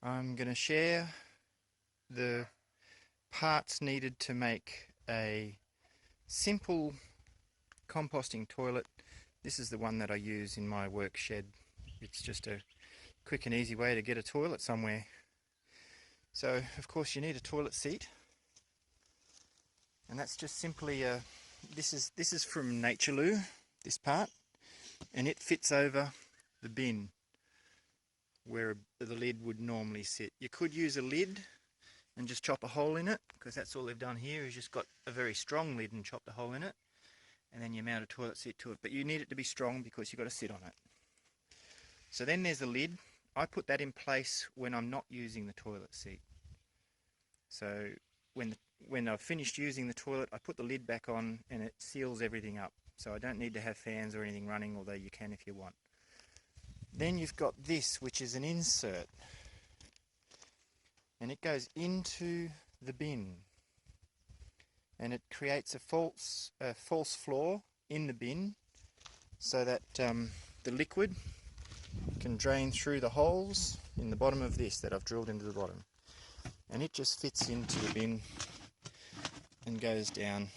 I'm going to share the parts needed to make a simple composting toilet. This is the one that I use in my work shed. It's just a quick and easy way to get a toilet somewhere. So of course you need a toilet seat, and that's just simply this is from Natureloo, this part, and it fits over the bin where the lid would normally sit. You could use a lid and just chop a hole in it, because that's all they've done here is just got a very strong lid and chopped a hole in it, and then you mount a toilet seat to it. But you need it to be strong because you've got to sit on it. So then there's the lid. I put that in place when I'm not using the toilet seat. So when I've finished using the toilet, I put the lid back on and it seals everything up. So I don't need to have fans or anything running, although you can if you want. Then you've got this, which is an insert, and it goes into the bin, and it creates a false floor in the bin, so that the liquid can drain through the holes in the bottom of this that I've drilled into the bottom, and it just fits into the bin and goes down,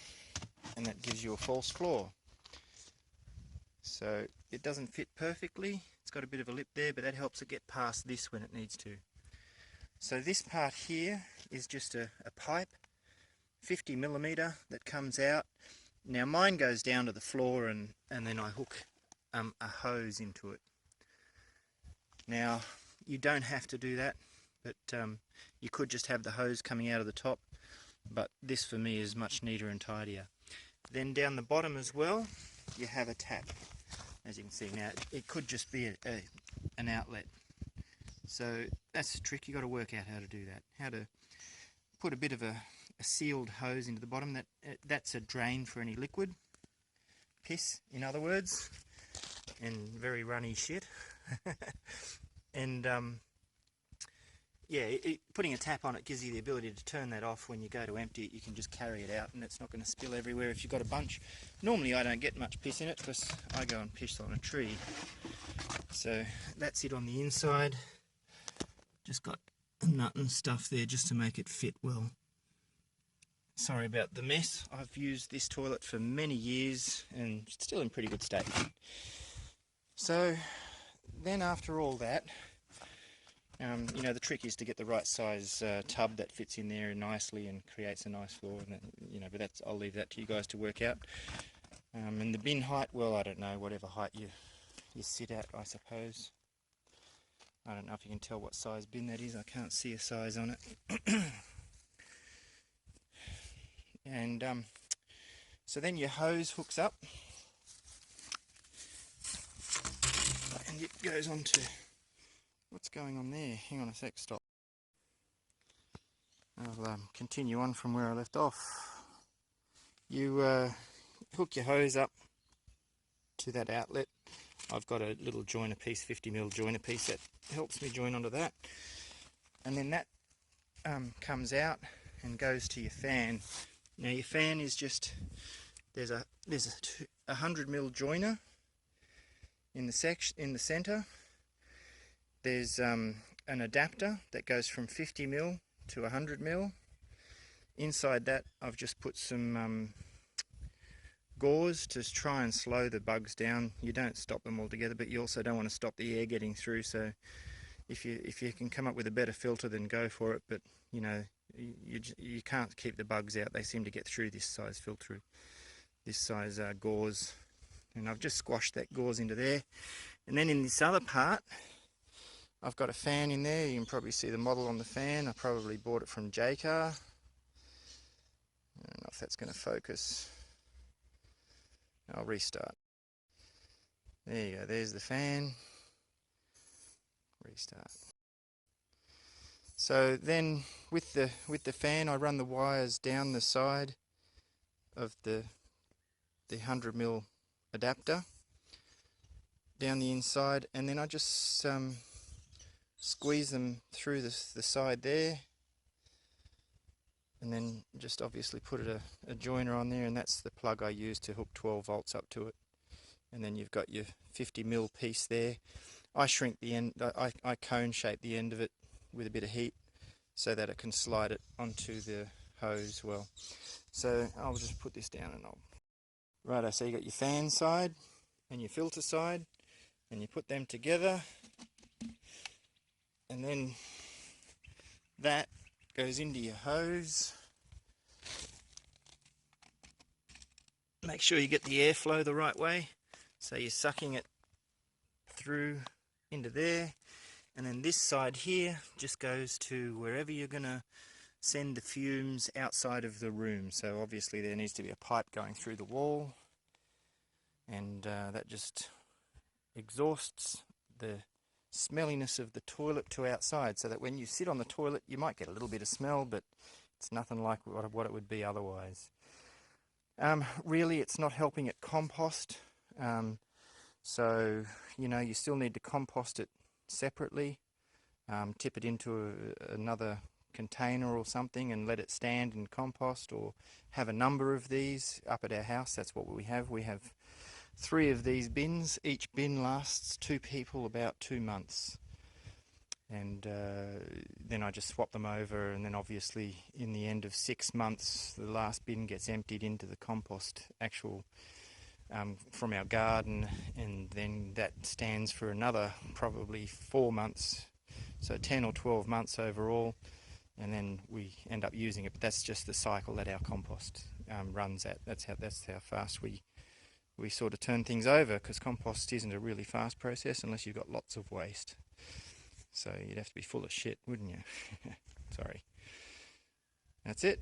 and that gives you a false floor. So it doesn't fit perfectly, it's got a bit of a lip there, but that helps it get past this when it needs to. So this part here is just a pipe, 50mm, that comes out. Now mine goes down to the floor, and then I hook a hose into it. Now you don't have to do that, but you could just have the hose coming out of the top, but this for me is much neater and tidier. Then down the bottom as well, you have a tap. As you can see now, it could just be an outlet. So that's the trick. You've got to work out how to do that. How to put a bit of a sealed hose into the bottom. That's a drain for any liquid. Piss, in other words. And very runny shit. And yeah, putting a tap on it gives you the ability to turn that off when you go to empty it. You can just carry it out and it's not going to spill everywhere if you've got a bunch. Normally I don't get much piss in it because I go and piss on a tree. So that's it on the inside. Just got a nut and stuff there just to make it fit well. Sorry about the mess. I've used this toilet for many years and it's still in pretty good state. So then after all that, you know, the trick is to get the right size tub that fits in there nicely and creates a nice floor. And you know, but I'll leave that to you guys to work out. And the bin height, well, I don't know, whatever height you sit at, I suppose. I don't know if you can tell what size bin that is. I can't see a size on it. And so then your hose hooks up, and it goes on to... What's going on there? Hang on a sec, stop. I'll continue on from where I left off. You hook your hose up to that outlet. I've got a little joiner piece, 50mm joiner piece, that helps me join onto that. And then that comes out and goes to your fan. Now your fan is just, there's a 100mm joiner in the centre. There's an adapter that goes from 50mm to 100mm. Inside that I've just put some gauze to try and slow the bugs down. You don't stop them altogether, but you also don't want to stop the air getting through. So if you can come up with a better filter, then go for it. But you know, you can't keep the bugs out. They seem to get through this size filter, this size gauze. And I've just squashed that gauze into there. And then in this other part, I've got a fan in there. You can probably see the model on the fan. I probably bought it from J-Car. I don't know if that's going to focus. I'll restart. There you go, there's the fan. Restart. So then with the fan, I run the wires down the side of the 100mm adapter, down the inside, and then I just squeeze them through the side there, and then just obviously put a joiner on there, and that's the plug I use to hook 12 volts up to it. And then you've got your 50mm piece there. I shrink the end, I cone shape the end of it with a bit of heat so that it can slide it onto the hose well. So I'll just put this down and I'll... Righto, so you got your fan side and your filter side, and you put them together, and then that goes into your hose. Make sure you get the airflow the right way, so you're sucking it through into there, and then this side here just goes to wherever you're going to send the fumes outside of the room. So obviously there needs to be a pipe going through the wall, and that just exhausts the smelliness of the toilet to outside, so that when you sit on the toilet you might get a little bit of smell, but it's nothing like what it would be otherwise. Really, it's not helping it compost, so you know, you still need to compost it separately. Tip it into another container or something and let it stand and compost, or have a number of these. Up at our house, that's what we have. We have 3 of these bins. Each bin lasts 2 people about 2 months, and then I just swap them over, and then obviously in the end of 6 months the last bin gets emptied into the compost actual from our garden, and then that stands for another probably 4 months, so 10 or 12 months overall, and then we end up using it. But that's just the cycle that our compost runs at. That's how fast we sort of turn things over, because compost isn't a really fast process unless you've got lots of waste. So you'd have to be full of shit, wouldn't you? Sorry. That's it.